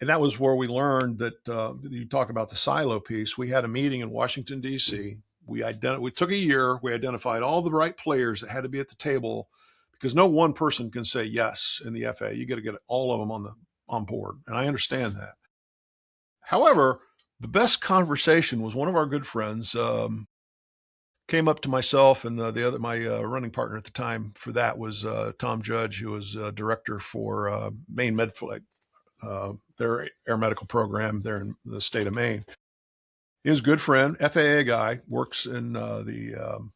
And that was where we learned that you talk about the silo piece. We had a meeting in Washington, D.C. We took a year. We identified all the right players that had to be at the table because no one person can say yes in the FAA. You got to get all of them on board. And I understand that. However, the best conversation was one of our good friends came up to myself and my running partner at the time for that was Tom Judge, who was director for Maine MedFlight, their air medical program there in the state of Maine. His good friend, FAA guy, works in the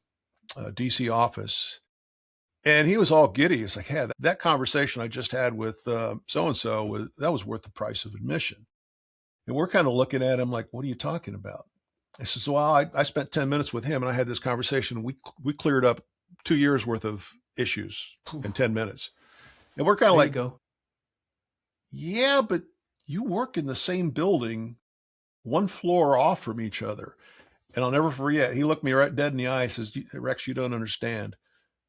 DC office. And he was all giddy. He's like, hey, that conversation I just had with so-and-so, that was worth the price of admission. And we're kind of looking at him like, what are you talking about? I says, well, I spent 10 minutes with him and I had this conversation. We cleared up 2 years worth of issues in 10 minutes. And we're kind of like, go. Yeah, but you work in the same building, one floor off from each other. And I'll never forget, he looked me right dead in the eye and says, Rex, you don't understand.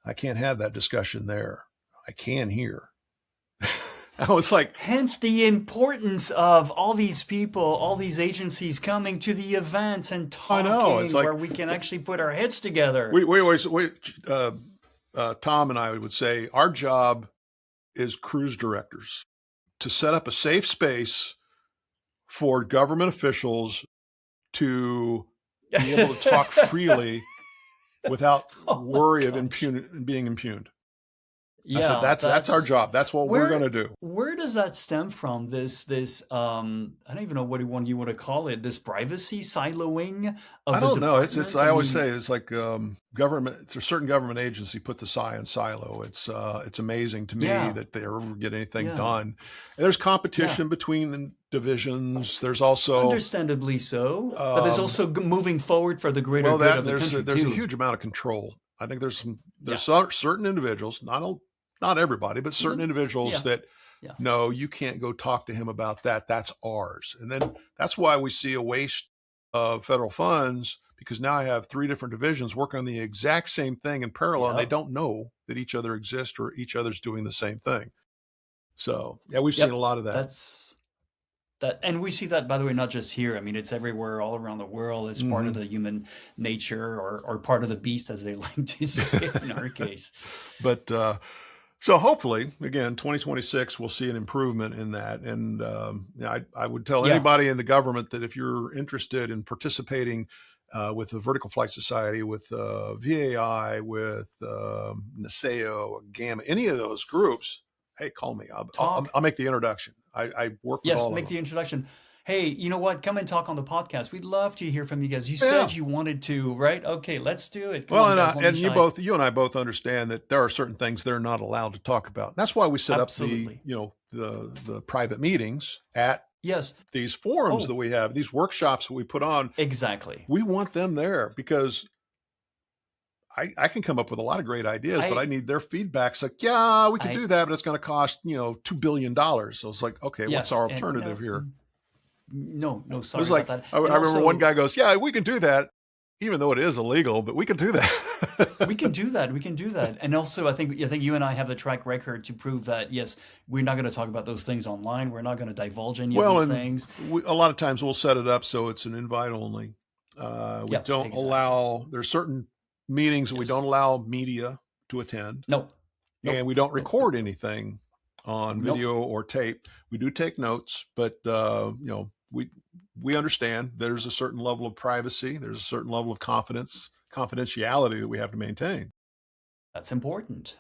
I can't have that discussion there. I can here. I was like, hence the importance of all these people, all these agencies coming to the events and talking, it's like, where we can actually put our heads together. Tom and I would say our job is cruise directors to set up a safe space for government officials to be able to talk freely without worry of being impugned. Yeah, that's our job. That's what we're going to do. Where does that stem from? This I don't even know what you want to call it. This privacy siloing of I don't know. I always say it's like government. It's a certain government agency put the SI in silo. It's amazing to me that they ever get anything done. And there's competition between divisions. There's also understandably so, but there's also moving forward for the greater good of the country. There's a huge amount of control. I think there's certain individuals, not everybody, but certain individuals that no, you can't go talk to him about that. That's ours. And then that's why we see a waste of federal funds, because now I have 3 different divisions working on the exact same thing in parallel, and they don't know that each other exists or each other's doing the same thing. So we've seen a lot of that. And we see that, by the way, not just here. I mean, it's everywhere, all around the world. It's part of the human nature or part of the beast, as they like to say in our case. But so hopefully, again, 2026, we'll see an improvement in that. And I would tell anybody in the government that if you're interested in participating with the Vertical Flight Society, with VAI, with NASAO, GAMA, any of those groups, hey, call me. I'll make the introduction. I work with all of them. Yes, make the introduction. Hey, you know what? Come and talk on the podcast. We'd love to hear from you guys. You said you wanted to, right? Okay, let's do it. You and I both understand that there are certain things they're not allowed to talk about. And that's why we set up the private meetings at these forums that we have, these workshops that we put on. Exactly. We want them there because I can come up with a lot of great ideas, but I need their feedback. It's like, we can do that, but it's going to cost, $2 billion. So it's like, okay, what's our alternative here? No, sorry about that. I remember one guy goes, we can do that, even though it is illegal, but we can do that. We can do that. And also, I think you and I have the track record to prove that, yes, we're not going to talk about those things online. We're not going to divulge any of these things. A lot of times we'll set it up so it's an invite only. We don't allow, there's certain meetings that we don't allow media to attend. No. And we don't record anything on video or tape. We do take notes, but we understand there's a certain level of privacy. There's a certain level of confidentiality that we have to maintain. That's important.